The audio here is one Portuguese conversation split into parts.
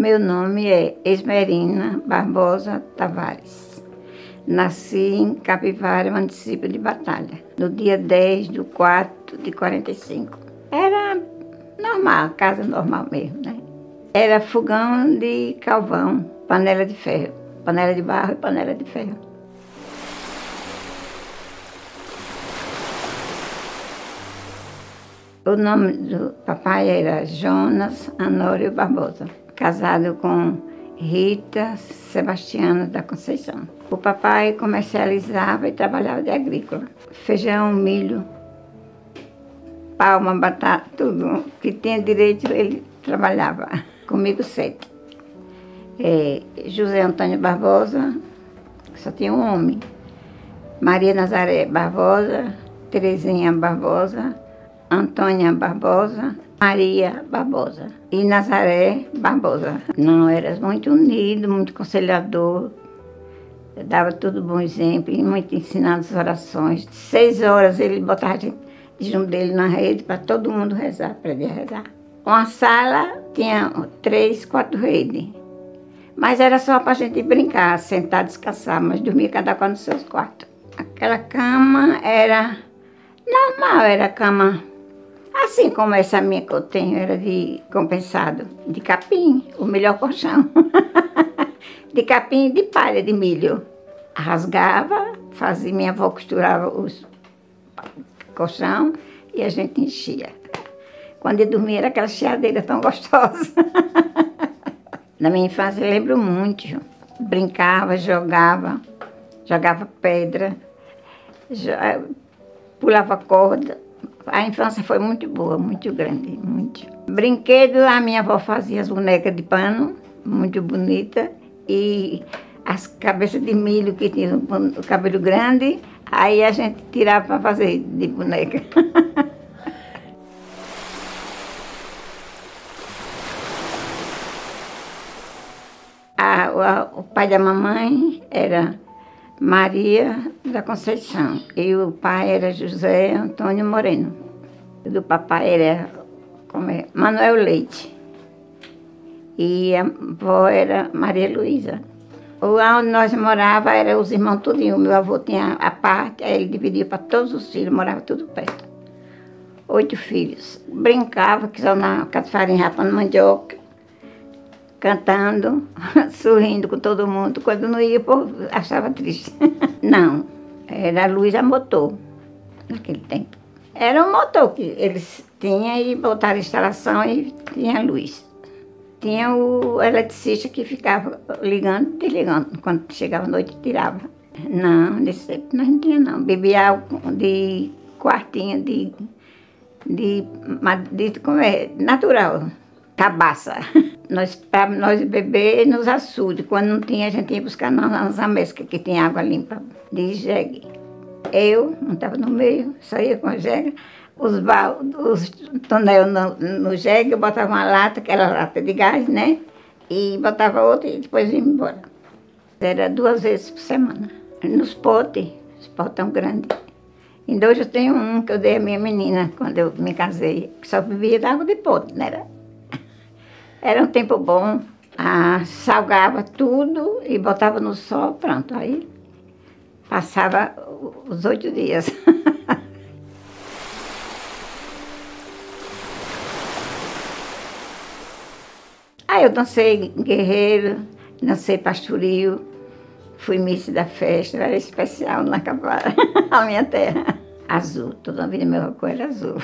Meu nome é Esmerina Barbosa Tavares. Nasci em Capivara, município de Batalha, no dia 10/4/45. Era normal, casa normal mesmo, né? Era fogão de carvão, panela de ferro, panela de barro e panela de ferro. O nome do papai era Jonas Anório Barbosa, casado com Rita Sebastiana da Conceição. O papai comercializava e trabalhava de agrícola. Feijão, milho, palma, batata, tudo que tinha direito ele trabalhava. Comigo 7. José Antônio Barbosa, que só tinha um homem. Maria Nazaré Barbosa, Terezinha Barbosa, Antônia Barbosa, Maria Barbosa e Nazaré Barbosa. Não, era muito unido, muito conciliador, dava todo bom exemplo, muito ensinando as orações. 6 horas ele botava a gente junto dele na rede para todo mundo rezar, aprender a rezar. Uma sala tinha 3, 4 redes, mas era só para a gente brincar, sentar, descansar, mas dormia cada qual nos seus quartos. Aquela cama era normal, era cama assim como essa minha que eu tenho, era de compensado, de capim, o melhor colchão. De capim e de palha de milho. Rasgava, fazia, minha avó costurava os colchão e a gente enchia. Quando eu dormia era aquela chiadeira tão gostosa. Na minha infância eu lembro muito, brincava, jogava pedra, pulava corda. A infância foi muito boa, muito grande, muito. Brinquedo, a minha avó fazia as bonecas de pano, muito bonita, e as cabeças de milho que tinham o cabelo grande, aí a gente tirava para fazer de boneca. O pai da mamãe era Maria da Conceição e o pai era José Antônio Moreno. O do papai era Manuel Leite e a avó era Maria Luísa. Onde nós morávamos era os irmãos tudinho. Meu avô tinha a parte, aí ele dividia para todos os filhos, morava tudo perto. 8 filhos. Brincava, que só na casa de farinha, rapando mandioca, cantando, sorrindo com todo mundo. Quando não ia, o povo achava triste. Não, era luz a motor, naquele tempo. Era um motor que eles tinham e botaram a instalação e tinha luz. Tinha o eletricista que ficava ligando e desligando. Quando chegava a noite, tirava. Não, nesse tempo nós não tinha não. Bebia água de quartinho como é, natural, cabaça. Para nós beber nos açudes. Quando não tinha, a gente ia buscar nas amescas, que tinha água limpa, de jegue. Eu não estava no meio, saía com a jegue, os tonel no jegue, eu botava uma lata, que era lata de gás, né? E botava outra e depois ia embora. Era 2 vezes por semana. Nos potes, os potes tão grandes. Ainda hoje eu tenho um que eu dei à minha menina, quando eu me casei, que só bebia de água de pote, né? Era um tempo bom, salgava tudo e botava no sol, pronto, aí passava os 8 dias. Aí eu dancei guerreiro, dancei pastoril, fui miss da festa, era especial na Capivara, a minha terra. Azul, toda a vida minha cor era azul.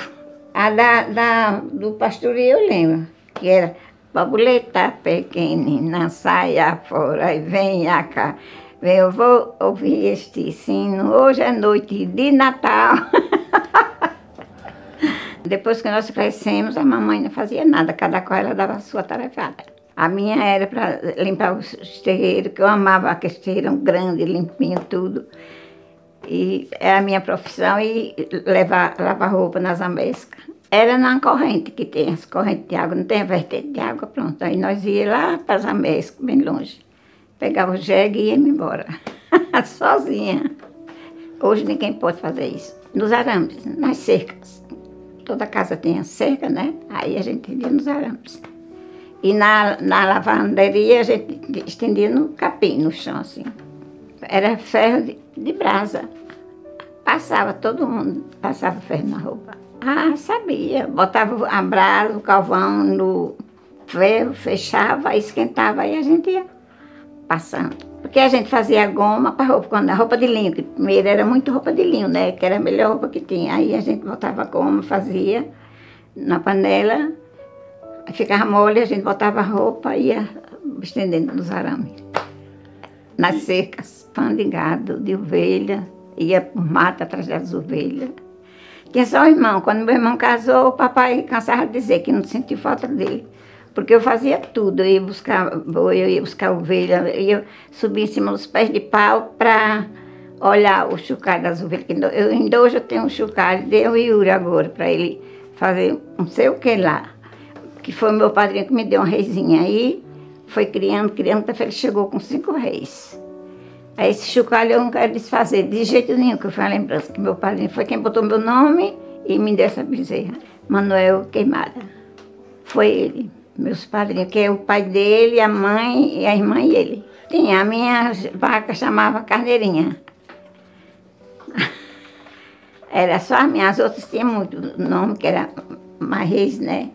Do pastoril eu lembro, que era babuleta pequenina, saia fora e venha cá. Eu vou ouvir este sino, hoje é noite de Natal. Depois que nós crescemos, a mamãe não fazia nada, cada qual ela dava a sua tarefada. A minha era para limpar os terreiros, que eu amava aqueles terreiros grandes, limpinho, tudo. E era a minha profissão, e lavar roupa nas amescas. Era na corrente, que tem as correntes de água, não tem a vertente de água, pronto. Aí nós íamos lá para as amescas, bem longe. Pegava o jegue e íamos embora, sozinha. Hoje ninguém pode fazer isso. Nos arames, nas cercas. Toda casa tem a cerca, né? Aí a gente ia nos arames. E na lavanderia a gente estendia no capim, no chão, assim. Era ferro de brasa. Passava, todo mundo passava ferro na roupa. Ah, sabia. Botava a brasa, o carvão no ferro, fechava, esquentava, aí a gente ia passando. Porque a gente fazia goma para roupa, quando a roupa de linho, que primeiro era muito roupa de linho, né? Que era a melhor roupa que tinha. Aí a gente botava goma, fazia na panela, aí ficava mole, a gente botava a roupa e ia estendendo nos arames. Nas secas, pão de gado, de ovelha, ia por mata atrás das ovelhas. Tinha só o irmão. Quando meu irmão casou, o papai cansava de dizer que não sentiu falta dele. Porque eu fazia tudo. Eu ia buscar boi, eu ia buscar ovelha, eu ia subir em cima dos pés de pau para olhar o chocalho das ovelhas. Ainda hoje eu tenho um chocalho, dei o Yuri agora, para ele fazer não sei o que lá. Que foi meu padrinho que me deu uma reizinha aí. Foi criando, até ele chegou com 5 reis. Aí esse chocalho eu não quero desfazer de jeito nenhum, que foi uma lembrança que meu padrinho foi quem botou meu nome e me deu essa bezerra. Manuel Queimada. Foi ele, meus padrinhos, que é o pai dele, a mãe, e a irmã e ele. Tinha, a minha vaca chamava Carneirinha. Era só as minhas, as outras tinham muito nome, que era Marreis, né?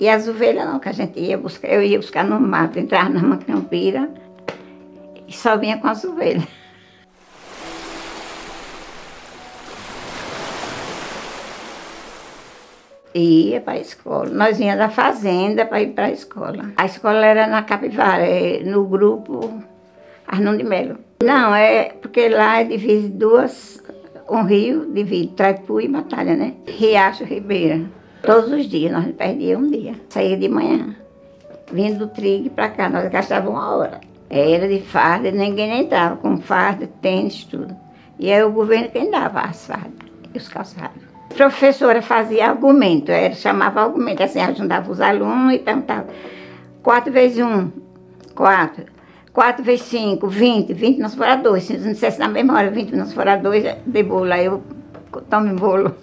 E as ovelhas não, que a gente ia buscar, eu ia buscar no mato, entrava na Mancampira e só vinha com as ovelhas. E ia para a escola. Nós vinhamos da fazenda para ir para a escola. A escola era na Capivara, no grupo Arnon de Melo. Não, é porque lá é dividido um rio, divide Traipu e Batalha, né? Riacho Ribeira. Todos os dias, nós não perdíamos um dia. Saía de manhã, vindo do trigo para cá, nós gastávamos 1 hora. Era de farda, ninguém nem dava, com farda, tênis, tudo. E aí o governo quem dava as fardas e os calçados. A professora fazia argumento, chamava argumento, assim, ela juntava os alunos e perguntava 4 vezes 1, 4. 4 vezes 5, 20, 20 nós fora 2. Se não dissesse na mesma hora 20 nós fora 2, de bolo, aí eu tomo bolo.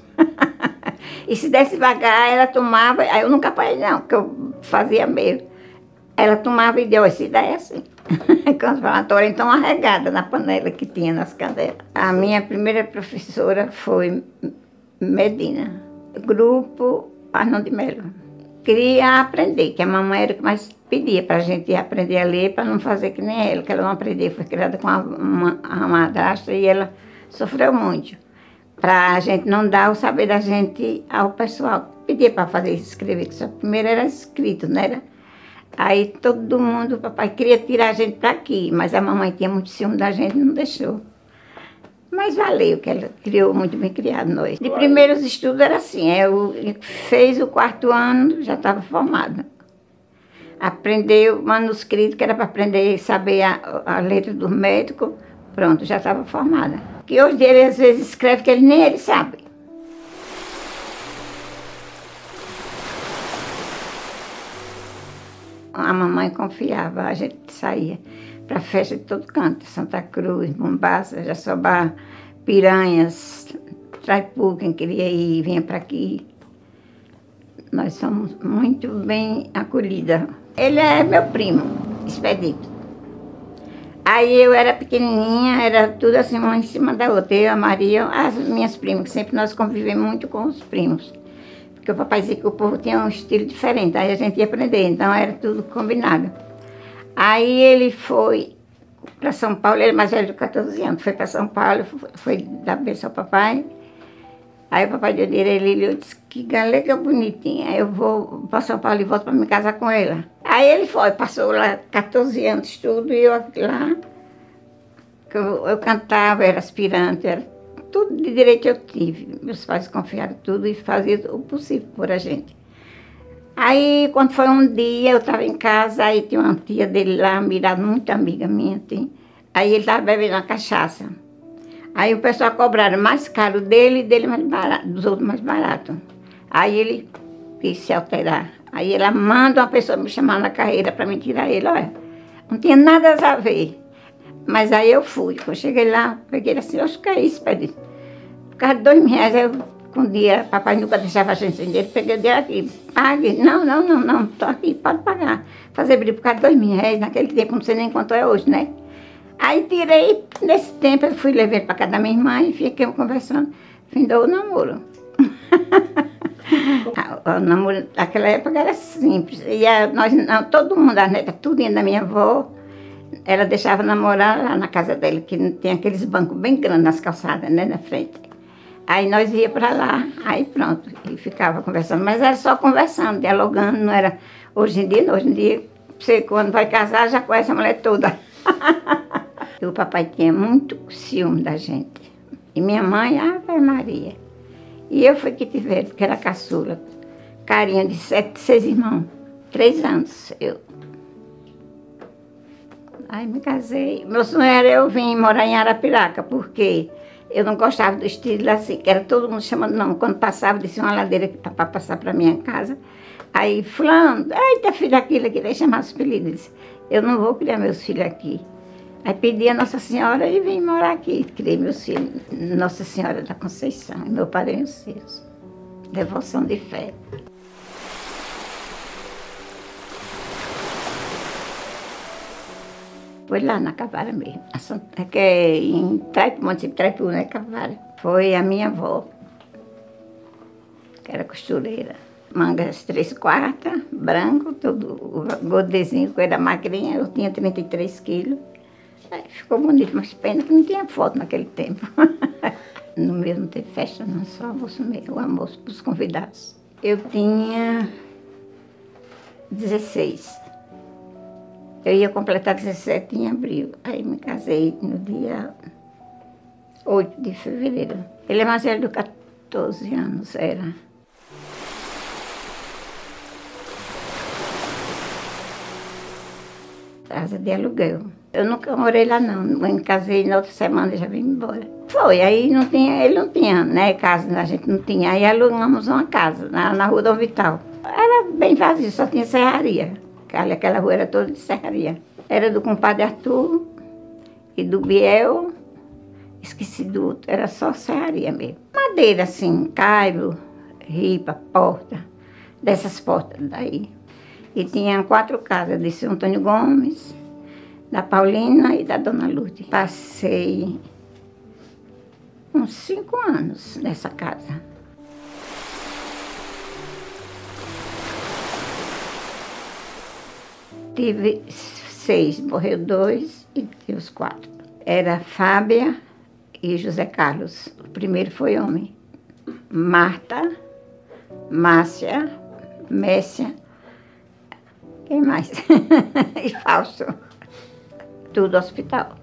E se desse devagar, ela tomava, aí eu nunca apanhei não, porque eu fazia meio. Ela tomava e deu essa ideia assim. Com as palatoras, então arregada na panela que tinha nas canelas. A minha primeira professora foi Medina, grupo Arnon de Melo. Queria aprender, que a mamãe era o que mais pedia para a gente aprender a ler, para não fazer que nem ela, que ela não aprendeu, foi criada com a madrasta e ela sofreu muito. Para a gente não dar o saber da gente ao pessoal. Pedia para fazer escrever, que só primeiro era escrito, não era? Aí todo mundo, o papai queria tirar a gente para aqui, mas a mamãe tinha muito ciúme da gente e não deixou. Mas valeu, que ela criou muito bem criado nós. De primeiros estudos era assim, eu fez o 4º ano, já estava formada. Aprendeu manuscrito, que era para aprender, saber a letra do médico, pronto, já estava formada. Que hoje ele às vezes escreve que nem ele sabe. A mamãe confiava, a gente saía para festa de todo canto, Santa Cruz, Mombasa, Jaçobá, Piranhas, Traipu, quem queria ir, vinha para aqui. Nós somos muito bem acolhidas. Ele é meu primo, Expedito. Aí eu era pequenininha, era tudo assim, uma em cima da outra. Eu, a Maria, as minhas primas, que sempre nós convivemos muito com os primos. Porque o papai dizia que o povo tinha um estilo diferente, aí a gente ia aprender, então era tudo combinado. Aí ele foi para São Paulo, ele é mais velho de 14 anos, foi para São Paulo, foi dar beijo ao papai. Aí o papai deu dinheiro, ele disse, que galega bonitinha, eu vou para São Paulo e volto para me casar com ela. Aí ele foi, passou lá 14 anos tudo, e eu lá, eu cantava, era aspirante, era tudo de direito eu tive. Meus pais confiaram tudo e faziam o possível por a gente. Aí, quando foi um dia, eu estava em casa, aí tinha uma tia dele lá, mirada, muito amiga minha, tem. Aí ele estava bebendo uma cachaça. Aí o pessoal cobraram mais caro dele e dele mais barato, dos outros mais barato. Aí ele quis se alterar. Aí ela manda uma pessoa me chamar na carreira para me tirar ele, olha. Não tinha nada a ver. Mas aí eu fui. Quando eu cheguei lá, peguei ele assim, acho que é isso, Pedro. Por causa de R$2.000, eu com dinheiro, papai nunca deixava a gente sem dinheiro, peguei o dinheiro aqui, pague. Não, estou aqui, pode pagar. Fazer brilho por causa de R$ 2.000, naquele tempo, não sei nem quanto é hoje, né? Aí tirei, nesse tempo eu fui levar para casa da minha irmã e fiquei conversando, findou o namoro. O namoro naquela época era simples, e todo mundo, a neta, tudinho da minha avó, ela deixava namorar lá na casa dela, que tem aqueles bancos bem grandes nas calçadas, né, na frente. Aí nós ia para lá, aí pronto, e ficava conversando, mas era só conversando, dialogando, não era... Hoje em dia, você quando vai casar já conhece a mulher toda. E o papai tinha muito ciúme da gente, e minha mãe, Ave Maria. E eu fui que tive, que era caçula, carinha de 6 irmãos, 3 anos, eu. Aí me casei. Meu sonho era eu vir morar em Arapiraca, porque eu não gostava do estilo assim, que era todo mundo chamando, não. Quando passava, descia uma ladeira para passar para minha casa. Aí fulano, eita filho, aquilo, aí chamava os filhos, disse, eu não vou criar meus filhos aqui. Aí pedi a Nossa Senhora e vim morar aqui. Criei meus filhos, Nossa Senhora da Conceição, e meu padrinho os filhos. Devoção de fé. Foi lá na Cavara mesmo. Que é em Traipu, município de Traipu, né, Cavara. Foi a minha avó, que era costureira. Mangas 3/4, branco, todo gordezinho, que era magrinha, eu tinha 33 quilos. Aí ficou bonito, mas pena que não tinha foto naquele tempo. No meu não teve festa, não, só almoço mesmo, o almoço para os convidados. Eu tinha 16. Eu ia completar 17 em abril. Aí me casei no dia 8 de fevereiro. Ele é mais velho de 14 anos, era. Casa de aluguel. Eu nunca morei lá, não. Eu me casei na outra semana e já vim embora. Foi, aí não tinha, ele não tinha, né, casa, a gente não tinha. Aí alugamos uma casa na rua Dom Vital. Era bem vazio, só tinha serraria. Aquela rua era toda de serraria. Era do compadre Arthur e do Biel. Esqueci do outro, era só serraria mesmo. Madeira assim, caibo, ripa, porta, dessas portas daí. E tinha 4 casas, de seu Antônio Gomes, da Paulina e da Dona Lourdes. Passei uns 5 anos nessa casa. Tive 6, morreu 2 e os 4. Era Fábia e José Carlos. O primeiro foi homem. Marta, Márcia, Messia, quem mais? E Fausto. Tudo hospital.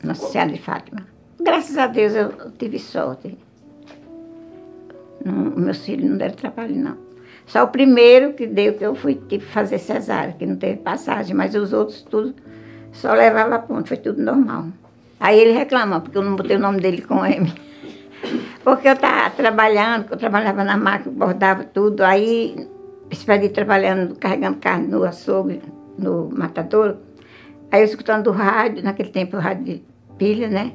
Nossa Senhora de Fátima. Graças a Deus eu tive sorte. Meus filhos não deram trabalho, não. Só o primeiro que deu que eu fui tive que fazer cesárea, que não teve passagem, mas os outros tudo só levava a ponto, foi tudo normal. Aí ele reclama, porque eu não botei o nome dele com M. Porque eu estava trabalhando, eu trabalhava na máquina, bordava tudo, aí esperei trabalhando, carregando carne no açougue, no matadouro. Aí eu escutando o rádio, naquele tempo o rádio de pilha, né?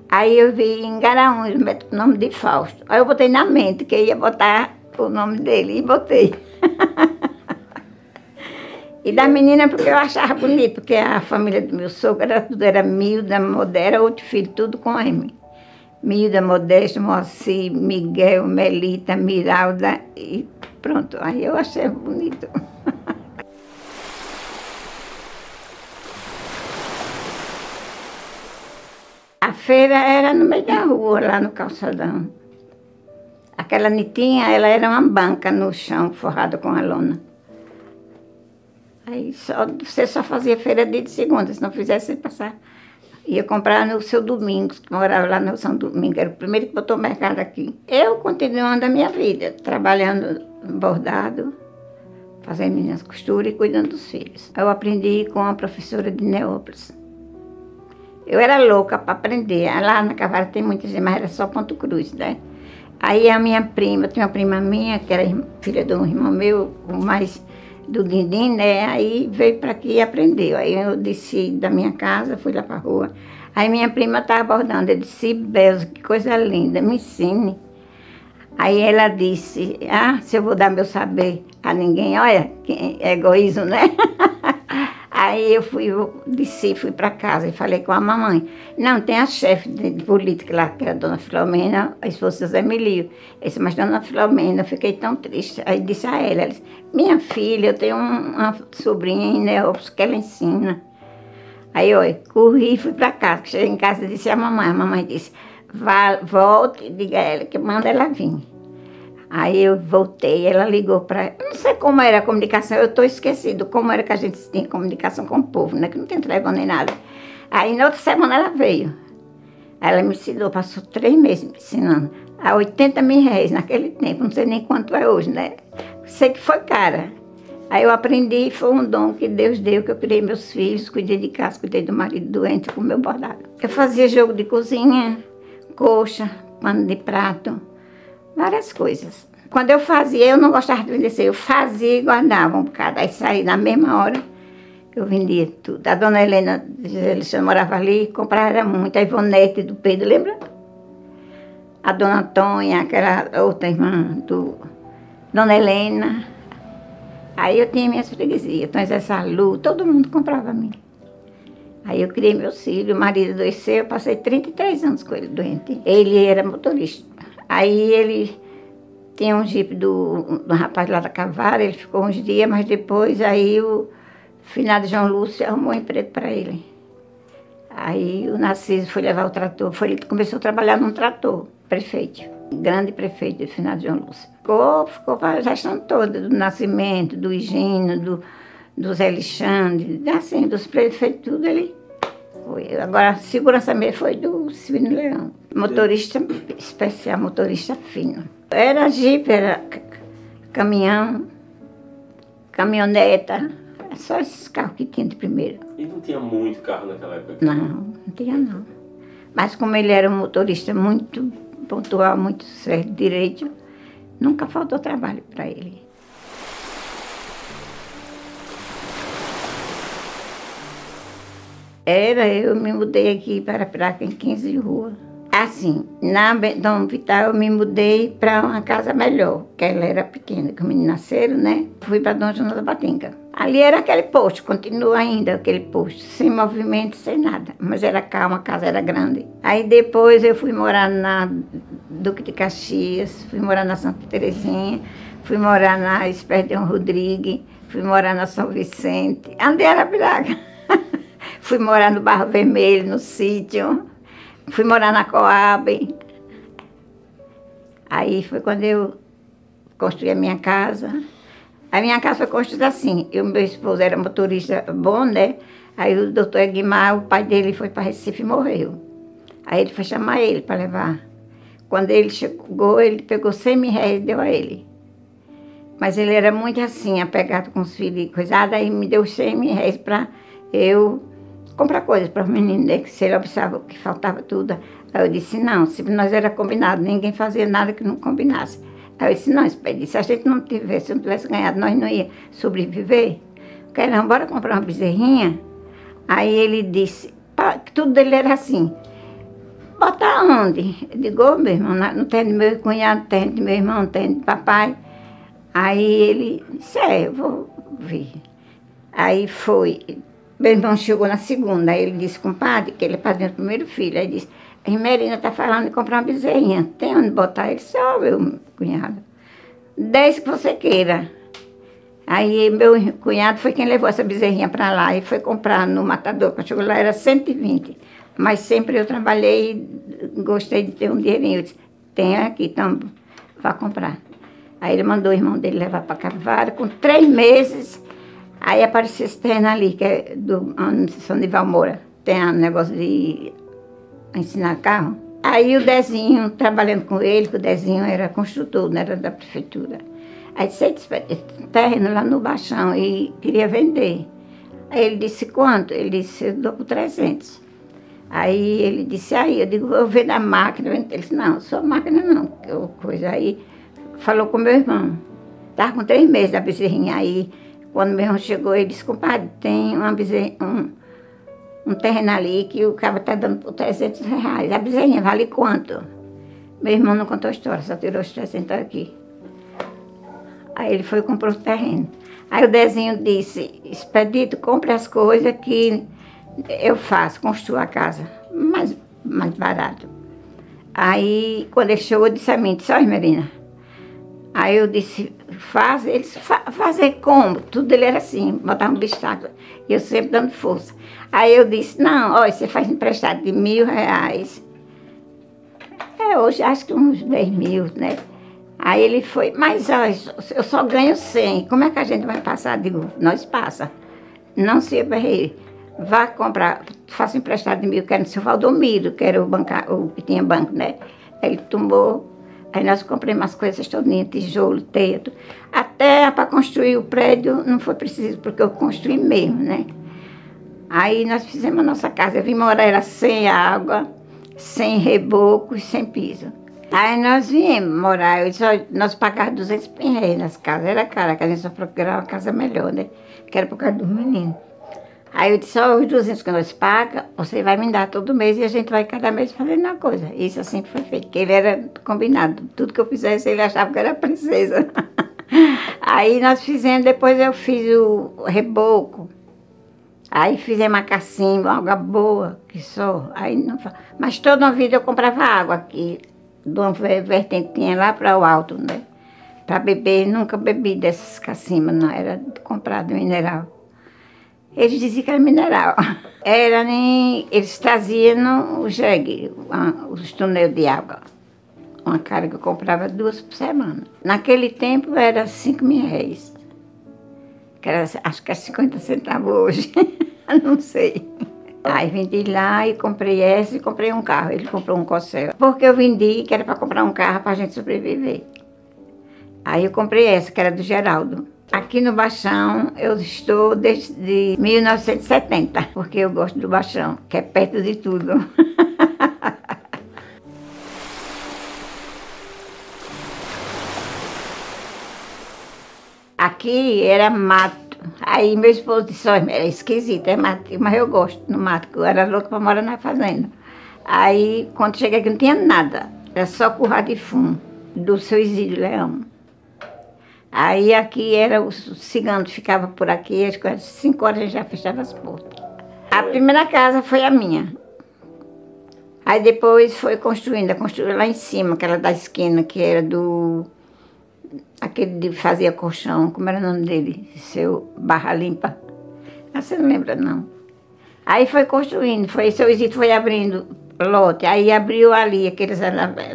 Aí eu vi em Garaúna o nome de Fausto. Aí eu botei na mente que eu ia botar o nome dele e botei. E da menina porque eu achava bonito, porque a família do meu sogro era Milda, Modera, outro filho, tudo com M. Milda, Modesto, Moacir, Miguel, Melita, Miralda e pronto. Aí eu achei bonito. A feira era no meio da rua, lá no calçadão. Aquela nitinha, ela era uma banca no chão, forrada com a lona. Aí você só fazia feira dia de segunda, se não fizesse, você passar. Ia comprar no seu Domingos, que morava lá no São Domingos, era o primeiro que botou o mercado aqui. Eu continuando a minha vida, trabalhando bordado, fazendo minhas costuras e cuidando dos filhos. Eu aprendi com a professora de Neópolis. Eu era louca para aprender. Lá na Cavara tem muitas, mas era só Ponto Cruz, né? Aí a minha prima, tinha uma prima minha, que era filha de um irmão meu, mais do Dindim, né? Aí veio para aqui e aprendeu. Aí eu desci da minha casa, fui lá para a rua. Aí minha prima estava bordando. Eu disse, Belza, que coisa linda, me ensine. Aí ela disse, se eu vou dar meu saber a ninguém, olha, que egoísmo, né? Aí eu desci, fui para casa e falei com a mamãe. Não, tem a chefe de política lá, que era a dona Filomena, a esposa do Zé Milio. Eu disse, mas dona Filomena, eu fiquei tão triste. Aí disse a ela, disse, minha filha, eu tenho uma sobrinha em Neópolis que ela ensina. Aí, olha, corri e fui para casa. Cheguei em casa e disse a mamãe disse, volte e diga a ela que manda ela vir. Aí eu voltei, ela ligou para... Eu não sei como era a comunicação, eu estou esquecido como era que a gente tinha comunicação com o povo, né? Que não tem telefone nem nada. Aí na outra semana ela veio. Aí ela me ensinou, passou 3 meses me ensinando. A 80 mil reais naquele tempo, não sei nem quanto é hoje, né? Sei que foi cara. Aí eu aprendi, foi um dom que Deus deu, que eu criei meus filhos, cuidei de casa, cuidei do marido doente com o meu bordado. Eu fazia jogo de cozinha, coxa, pano de prato, várias coisas. Quando eu fazia, eu não gostava de vender, eu fazia e guardava um bocado. Aí saí na mesma hora, eu vendia tudo. A dona Helena, ela morava ali, comprava muito. A Ivonete do Pedro, lembra? A dona Antônia, aquela outra irmã do Dona Helena. Aí eu tinha minhas freguesias, então Zé Salu, todo mundo comprava a mim. Aí eu criei meus filhos, o marido adoeceu, eu passei 33 anos com ele doente. Ele era motorista. Aí ele tinha um jipe do rapaz lá da Cavara, ele ficou uns dias, mas depois aí o finado João Lúcio arrumou um emprego para ele. Aí o Narciso foi levar o trator, ele começou a trabalhar num trator, prefeito, grande prefeito do finado João Lúcio. Ficou para a gestão toda, do Nascimento, do Higino, do Zé Alexandre, assim, dos prefeitos, tudo ele foi. Agora a segurança mesmo foi do Silvino Leão. Motorista especial, motorista fino. Era jipe, era caminhão, caminhoneta, só esses carros que tinha de primeiro. E não tinha muito carro naquela época? Não tinha não. Mas como ele era um motorista muito pontual, muito certo, direito, nunca faltou trabalho para ele. Eu me mudei aqui para Piraca em 15 de rua. Assim, na Dom Vital eu me mudei para uma casa melhor, que ela era pequena, que os meninos nasceram, né? Fui para Dom João da Batinga. Ali era aquele posto, continua ainda aquele posto, sem movimento, sem nada. Mas era calma, a casa era grande. Aí depois eu fui morar na Duque de Caxias, fui morar na Santa Terezinha, fui morar na Esperdião Rodrigues, fui morar na São Vicente. Andei era Piraca. Fui morar no Barro Vermelho, no sítio. Fui morar na Coab. Aí foi quando eu construí a minha casa. A minha casa foi construída assim. Meu esposo era motorista bom, né? Aí o doutor Aguimar, o pai dele foi para Recife e morreu. Aí ele foi chamar ele para levar. Quando ele chegou, ele pegou 100 mil reais e deu a ele. Mas ele era muito assim, apegado com os filhos e coisada. Aí me deu 100 mil reais para eu comprar coisas para os meninos, né? Que se ele observava que faltava tudo. Aí eu disse, não, se nós era combinado, ninguém fazia nada que não combinasse. Aí eu disse, não, se a gente não tivesse, se não tivesse ganhado, nós não ia sobreviver. Não, bora comprar uma bezerrinha. Aí ele disse, tudo dele era assim, botar onde? Eu digo, meu irmão, não tem de meu cunhado, tem de meu irmão, tem de papai. Aí ele disse, eu vou ver. Aí foi. Meu irmão chegou na segunda, aí ele disse, compadre, que ele é padrinho do primeiro filho. Aí disse, a Rimerina está falando de comprar uma bezerrinha, tem onde botar? Ele disse, meu cunhado, 10 que você queira. Aí meu cunhado foi quem levou essa bezerrinha para lá e foi comprar no matador. Quando chegou lá era 120. Mas sempre eu trabalhei e gostei de ter um dinheirinho. Eu disse, tem aqui, então vá comprar. Aí ele mandou o irmão dele levar para Capivara, com 3 meses. Aí apareceu esse terreno ali, que é do São Nival Moura. Tem um negócio de ensinar carro. Aí o Dezinho, trabalhando com ele, que o Dezinho era construtor, não era da prefeitura. Aí disse, esse terreno lá no Baixão, e queria vender. Aí ele disse, quanto? Ele disse, eu dou por 300. Aí ele disse, aí eu digo, vou vender a máquina. Ele disse, não, sua máquina não, coisa. Aí falou com meu irmão. Estava com 3 meses da bezerrinha aí. Quando meu irmão chegou, ele disse, compadre, tem uma um terreno ali que o cara está dando por 300 reais. A bezerrinha vale quanto? Meu irmão não contou a história, só tirou os 300 aqui. Aí ele foi e comprou o terreno. Aí o Dezinho disse, Expedito, compre as coisas que eu faço, construo a casa. Mais barato. Aí, quando ele chegou, disse a mim, disse, olha, Merina. Aí eu disse, faz, ele disse, fazer como? Tudo ele era assim, botar um obstáculo. E eu sempre dando força. Aí eu disse, não, olha, você faz emprestado de R$ 1.000. Hoje acho que uns 10.000, né? Aí ele foi, mas olha, eu só ganho 100. Como é que a gente vai passar? Digo, nós passa. Não se berre. Vá comprar, faça emprestado de 1.000, que era no seu Valdomiro, que era o que tinha banco, né? Aí ele tomou, aí nós compramos as coisas todinhas, tijolo, teto. Até para construir o prédio não foi preciso, porque eu construí mesmo, né? Aí nós fizemos a nossa casa. Eu vim morar, era sem água, sem reboco e sem piso. Aí nós viemos morar, eu disse, olha, nós pagávamos R$ 200 nas casas, era cara, que a gente só procurava uma casa melhor, né? Que era por causa dos meninos. Aí eu disse, os 200 que nós pagamos, você vai me dar todo mês e a gente vai cada mês fazendo uma coisa. Isso assim foi feito, porque ele era combinado. Tudo que eu fizesse, ele achava que era princesa. Aí nós fizemos, depois eu fiz o reboco. Aí fizemos a cacimba, água boa, que só. Aí não, mas toda a vida eu comprava água aqui, de uma vertentinha lá para o alto, né? Para beber, nunca bebi dessas cacimbas, não, era comprado mineral. Eles diziam que era mineral. Era nem... Eles traziam no jegue, os túneis de água. Uma carga que eu comprava 2 por semana. Naquele tempo era R$ 5.000. Que era, acho que é 50 centavos hoje. Não sei. Aí vendi lá e comprei essa e comprei um carro. Ele comprou um Corsel. Porque eu vendi, que era para comprar um carro para a gente sobreviver. Aí eu comprei essa, que era do Geraldo. Aqui no Baixão eu estou desde 1970, porque eu gosto do Baixão, que é perto de tudo. Aqui era mato. Aí meu esposo disse, olha, é esquisito, é mato, mas eu gosto do mato, eu era louca para morar na fazenda. Aí quando cheguei aqui não tinha nada, era só curral de fumo, do seu Isídio Leão. Aí aqui era, o cigano ficava por aqui, às 5 horas a gente já fechava as portas. A primeira casa foi a minha. Aí depois foi construiu lá em cima, aquela da esquina, que era aquele de fazia colchão, como era o nome dele? Seu Barra Limpa. Você não lembra, não. Aí foi construindo, seu Isito foi abrindo lote, aí abriu ali, aqueles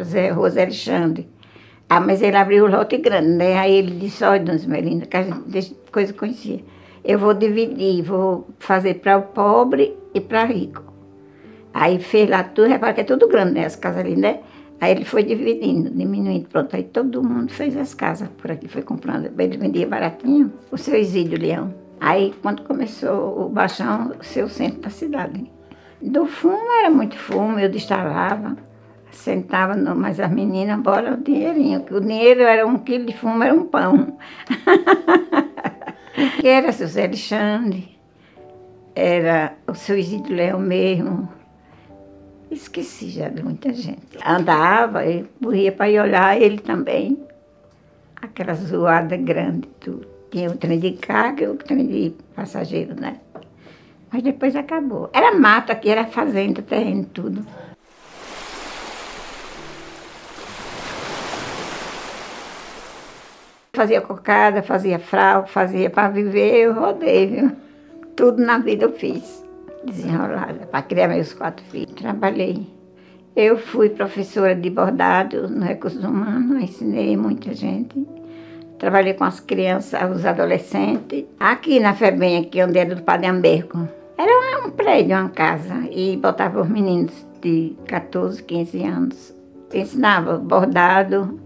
Zé Rosa Alexandre. Ah, mas ele abriu o lote grande, né? Aí ele disse, olha, dona Esmeralda, que a gente coisa conhecia. Eu vou dividir, vou fazer para o pobre e para o rico. Aí fez lá tudo, repara que é tudo grande, né? As casas ali, né? Aí ele foi dividindo, diminuindo, pronto. Aí todo mundo fez as casas por aqui, foi comprando. Ele vendia baratinho, o seu Isídio Leão. Aí, quando começou o Baixão, o seu centro da cidade. Do fumo, era muito fumo, eu destalava. Sentava, mas as meninas, bora o dinheirinho, que o dinheiro era 1 quilo de fumo, era um pão. Que era o seu Zé Alexandre, era o seu Isídio Leão mesmo. Esqueci já de muita gente. Andava, eu corria para ir olhar ele também. Aquela zoada grande, tudo. Tinha o trem de carga e o trem de passageiro, né? Mas depois acabou. Era mato aqui, era fazenda, terreno, tudo. Fazia cocada, fazia fralda, fazia para viver, eu rodei, viu? Tudo na vida eu fiz, desenrolada, para criar meus 4 filhos. Trabalhei. Eu fui professora de bordado no Recursos Humanos, ensinei muita gente. Trabalhei com as crianças, os adolescentes. Aqui na FEBEM, aqui onde era do Padre Amberco. Era um prédio, uma casa, e botava os meninos de 14, 15 anos. Ensinava bordado,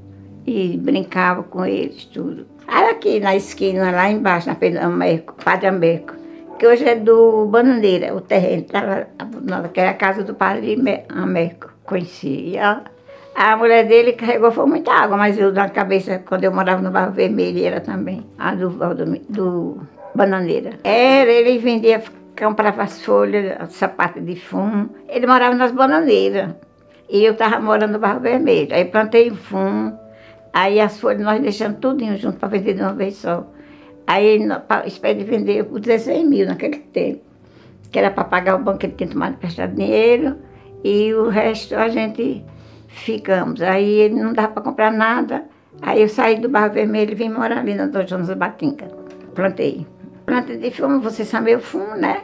e brincava com eles, tudo. Aí aqui na esquina, lá embaixo, na Padre Amberco, que hoje é do Bananeira, o terreno, que era a casa do Padre Amberco, conhecia. A mulher dele carregou, foi muita água, mas eu na cabeça, quando eu morava no Barro Vermelho, era também, a do Bananeira. Ele vendia, comprava as folhas, sapato de fumo, ele morava nas bananeiras. E eu estava morando no Barro Vermelho. Aí plantei fumo. Aí as folhas nós deixamos tudinho junto para vender de uma vez só. Aí esperei vender por 16 mil naquele tempo. Que era para pagar o banco que ele tinha tomado emprestado dinheiro. E o resto a gente ficamos. Aí ele não dava para comprar nada. Aí eu saí do Barro Vermelho e vim morar ali na Dom Jonas Batinca. Plantei. Planta de fumo, você sabe o fumo, né?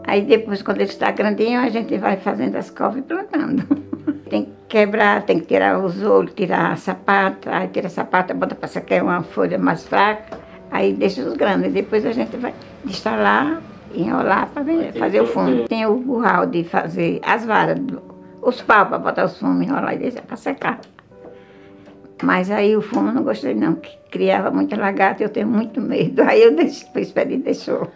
Aí depois, quando ele está grandinho, a gente vai fazendo as covas e plantando. Tem que quebrar, tem que tirar os olhos, tirar a sapata. Aí tira a sapata, bota para secar uma folha mais fraca. Aí deixa os grandes. Depois a gente vai instalar, enrolar para fazer o fumo. Tem o burral de fazer as varas, os paus para botar os fumos, enrolar e deixar para secar. Mas aí o fumo eu não gostei não, que criava muita lagarta e eu tenho muito medo. Aí eu deixei, o Expedito deixou.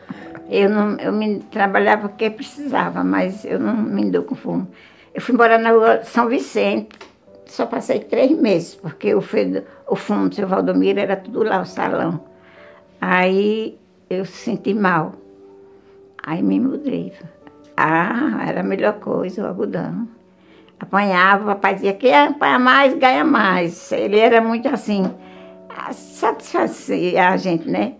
Eu me trabalhava porque precisava, mas eu não me dou com fumo. Eu fui morar na rua São Vicente, só passei 3 meses, porque o fumo do seu Valdomiro era tudo lá, o salão. Aí eu senti mal, aí me mudei. Ah, era a melhor coisa, o algodão. Apanhava, o papai dizia que apanha mais, ganha mais. Ele era muito assim, satisfazia a gente, né?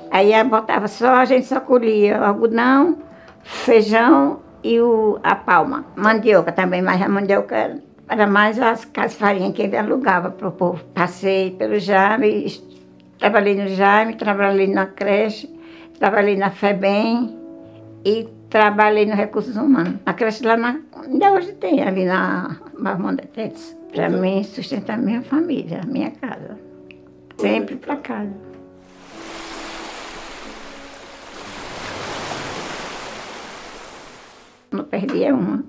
Aí botava só, a gente só colhia o algodão, feijão e a palma. Mandioca também, mas a mandioca era mais as farinhas que ele alugava para o povo. Passei pelo Jaime, trabalhei no Jaime, trabalhei na creche, trabalhei na FEBEM e trabalhei no Recursos Humanos. A creche lá, ainda hoje tem, ali na Marmonda Teles. Para mim, sustentar minha família, minha casa. Sempre para casa. Não perdia uma.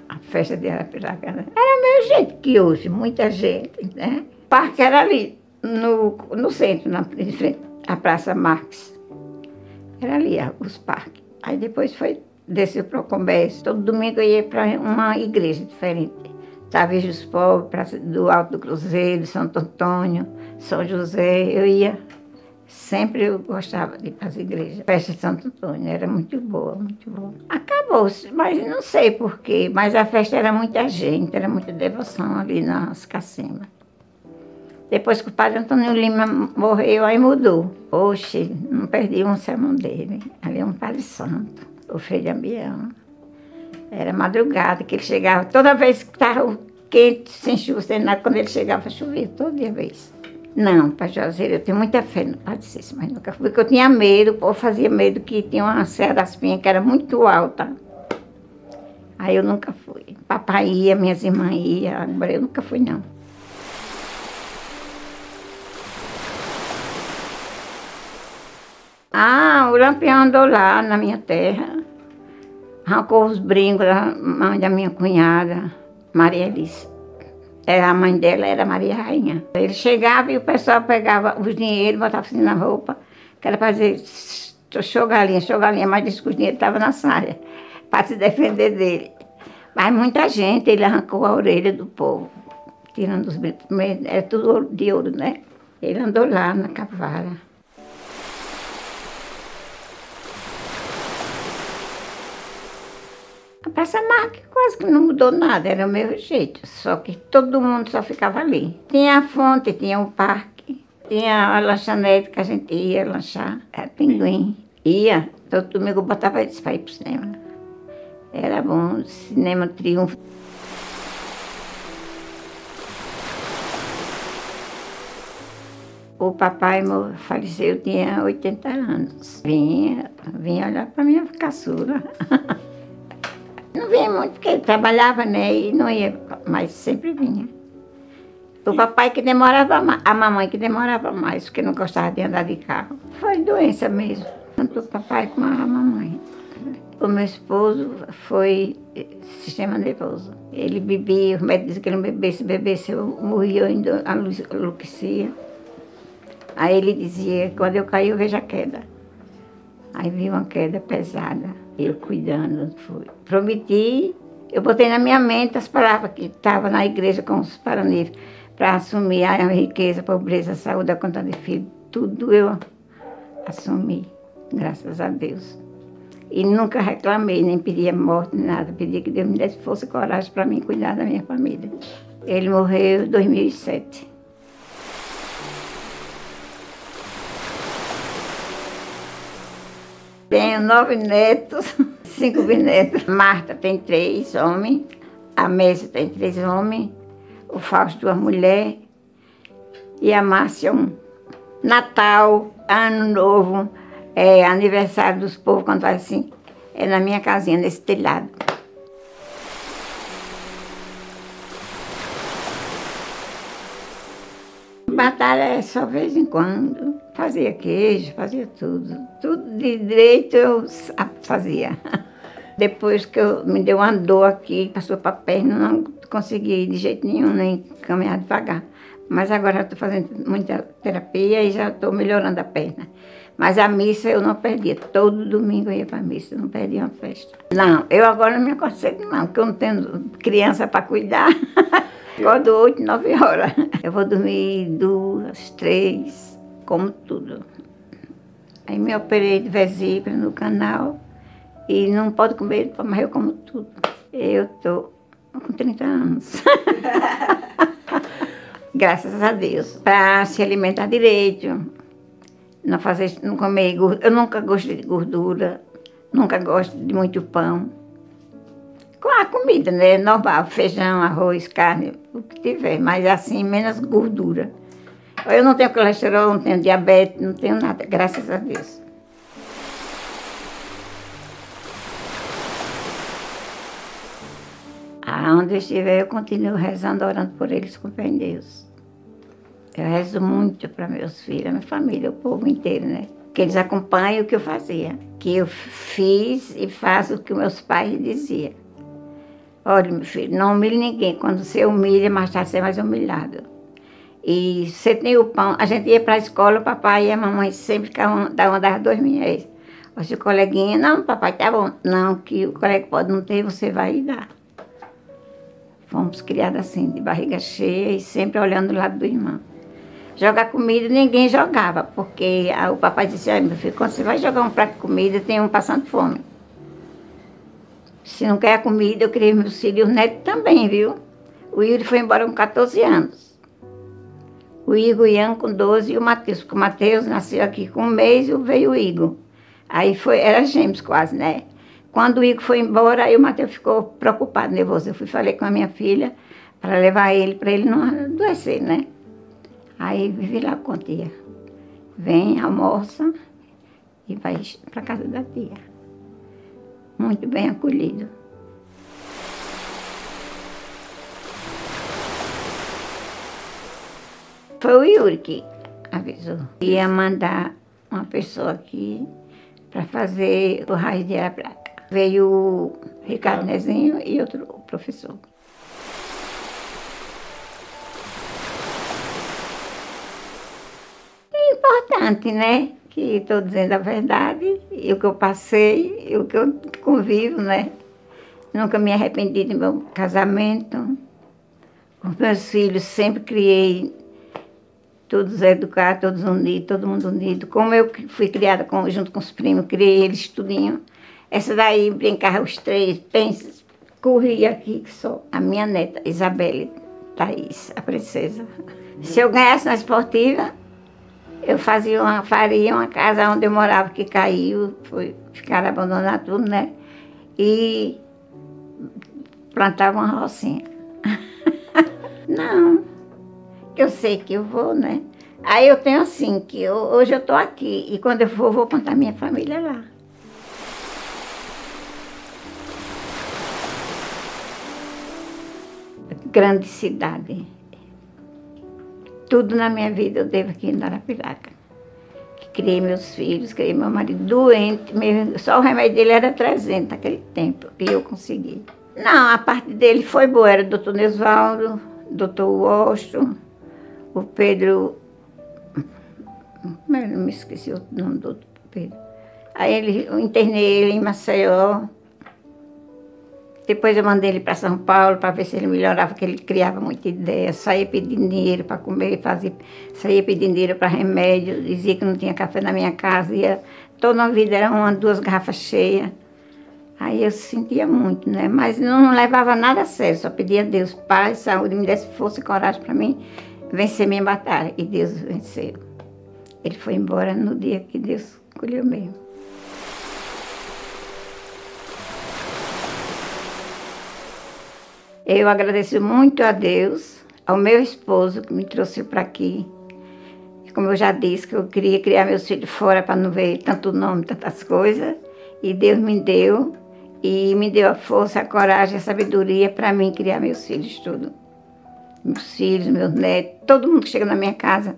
A festa de Arapiraca. Era o mesmo jeito que hoje, muita gente, né? O parque era ali, no centro, em frente à Praça Marques. Era ali os parques. Aí depois desceu para o comércio. Todo domingo eu ia para uma igreja diferente. Talvez os Pobres, do Alto do Cruzeiro, Santo Antônio, São José. Eu ia. Sempre eu gostava de ir para as igrejas. A festa de Santo Antônio era muito boa, muito boa. Acabou-se, mas não sei porquê. Mas a festa era muita gente, era muita devoção ali nas cacimbas. Depois que o padre Antônio Lima morreu, aí mudou. Oxe, não perdi um sermão dele. Ali é um padre santo, o Frei de Ambião. Era madrugada que ele chegava. Toda vez que estava quente, sem chuva, sem nada, quando ele chegava, chovia toda vez. Não, para Juazeiro, eu tenho muita fé no Padre Cícero, mas nunca fui, porque eu tinha medo, o povo fazia medo que tinha uma Serra das Pinhas que era muito alta. Aí eu nunca fui. Papai ia, minhas irmãs iam, agora eu nunca fui, não. Ah, o Lampião andou lá na minha terra, arrancou os brincos da mãe da minha cunhada, Maria Alice. A mãe dela era Maria Rainha. Ele chegava e o pessoal pegava os dinheiros, botava assim na roupa, que era para dizer, show galinha, mas disse que o dinheiro estava na saia, para se defender dele. Mas muita gente, ele arrancou a orelha do povo, tirando os brincos, era tudo de ouro, né? Ele andou lá na Capivara. A Praça Marques quase que não mudou nada, era o mesmo jeito, só que todo mundo só ficava ali. Tinha a fonte, tinha um parque, tinha a lanchonete que a gente ia lanchar, era Pinguim. Ia, todo domingo eu botava eles para ir para o cinema. Era bom, Cinema Triunfo. O papai faleceu, tinha 80 anos. Vinha olhar para minha caçula. Não vinha muito, porque ele trabalhava, né, e não ia, mas sempre vinha. O papai que demorava mais, a mamãe que demorava mais, porque não gostava de andar de carro. Foi doença mesmo, tanto o papai como a mamãe. O meu esposo foi sistema nervoso. Ele bebia, os médicos diziam que ele não bebesse, eu morria, ainda enlouquecia. Aí ele dizia, quando eu caí, eu vejo a queda. Aí vi uma queda pesada, eu cuidando, fui. Prometi, eu botei na minha mente as palavras que estavam na igreja com os paraníferos, para assumir a riqueza, a pobreza, a saúde, a conta de filho, tudo eu assumi, graças a Deus. E nunca reclamei, nem pedia morte, nem nada. Pedia que Deus me desse força e coragem para mim cuidar da minha família. Ele morreu em 2007. Tenho 9 netos, 5 bisnetos. Marta tem 3 homens, a Messa tem 3 homens, o Fausto 2 mulheres e a Márcia 1. Natal, Ano Novo, aniversário dos povos, quando faz assim, é na minha casinha, nesse telhado. Batalha é só de vez em quando. Fazia queijo, fazia tudo. Tudo de direito eu fazia. Depois que me deu uma dor aqui, passou para a perna, não consegui de jeito nenhum, nem caminhar devagar. Mas agora eu estou fazendo muita terapia e já estou melhorando a perna. Mas a missa eu não perdia. Todo domingo eu ia para a missa, não perdia uma festa. Não, eu agora não me aconselho não, porque eu não tenho criança para cuidar. Acordo 8, 9 horas. Eu vou dormir 2, 3, como tudo. Aí me operei de vesícula no canal e não pode comer, mas eu como tudo. Eu estou com 30 anos. Graças a Deus. Para se alimentar direito, não comer gordura. Eu nunca gostei de gordura, nunca gosto de muito pão. Com a comida, né? Normal, feijão, arroz, carne, o que tiver, mas assim, menos gordura. Eu não tenho colesterol, não tenho diabetes, não tenho nada, graças a Deus. Aonde eu estiver, eu continuo rezando, orando por eles, com fé em Deus. Eu rezo muito para meus filhos, a minha família, o povo inteiro, né? Que eles acompanhem o que eu fazia. Que eu fiz e faço o que meus pais diziam. Olha, meu filho, não humilhe ninguém. Quando você humilha, mais tarde você é mais humilhado. E você tem o pão. A gente ia para a escola, o papai e a mamãe sempre davam das 2 minhas. O seu coleguinha, não, papai, tá bom. Não, que o colega pode não ter, você vai e dá. Fomos criados assim, de barriga cheia e sempre olhando do lado do irmão. Jogar comida, ninguém jogava, porque o papai disse, meu filho, quando você vai jogar um prato de comida, tem um passando fome. Se não quer a comida, eu criei meus filhos e os netos também, viu? O Yuri foi embora com 14 anos. O Igor e o Ian com 12 e o Matheus. Porque o Matheus nasceu aqui com 1 mês e veio o Igor. Aí era gêmeos quase, né? Quando o Igor foi embora, aí o Matheus ficou preocupado, nervoso. Falei com a minha filha para levar ele, para ele não adoecer, né? Aí vivi lá com a tia. Vem, almoça e vai para casa da tia. Muito bem acolhido. Foi o Yuri que avisou. Ia mandar uma pessoa aqui para fazer o raio de placa. Veio o Ricardo Nezinho e outro professor. É importante, né? Que estou dizendo a verdade, e o que eu passei, e o que eu convivo, né? Nunca me arrependi do meu casamento. Com meus filhos sempre criei todos educados, todos unidos, todo mundo unido. Como eu fui criada junto com os primos, criei eles tudinho. Essa daí brincava os 3, pensa, corria aqui que só. A minha neta, Isabelle Thaís, a princesa. Se eu ganhasse na esportiva, eu faria uma casa onde eu morava, que caiu, ficaram abandonados tudo, né? E plantava uma rocinha. Não, que eu sei que eu vou, né? Aí eu tenho assim, que hoje eu estou aqui, e quando eu for, vou contar minha família lá. Grande cidade. Tudo na minha vida eu devo aqui em Arapiraca. Criei meus filhos, criei meu marido doente, só o remédio dele era 300 naquele tempo, e eu consegui. Não, a parte dele foi boa, era o doutor Nesvaldo, doutor Washington, o Pedro, eu não me esqueci o nome do doutor Pedro. Aí eu internei ele em Maceió, Depois eu mandei ele para São Paulo para ver se ele melhorava, porque ele criava muita ideia. Saía pedindo dinheiro para comer, saía pedindo dinheiro para remédio, dizia que não tinha café na minha casa. Ia, toda a vida era 1, 2 garrafas cheias. Aí eu sentia muito, né? Mas não levava nada a sério, só pedia a Deus paz, saúde, me desse força e coragem para mim vencer minha batalha. E Deus venceu. Ele foi embora no dia que Deus escolheu mesmo. Eu agradeço muito a Deus, ao meu esposo que me trouxe para aqui. Como eu já disse, que eu queria criar meus filhos fora para não ver tanto nome, tantas coisas. E Deus me deu. E me deu a força, a coragem, a sabedoria para mim criar meus filhos tudo. Meus filhos, meus netos, todo mundo que chega na minha casa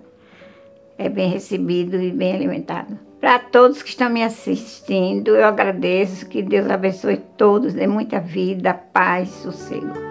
é bem recebido e bem alimentado. Para todos que estão me assistindo, eu agradeço, que Deus abençoe todos, dê muita vida, paz, sossego.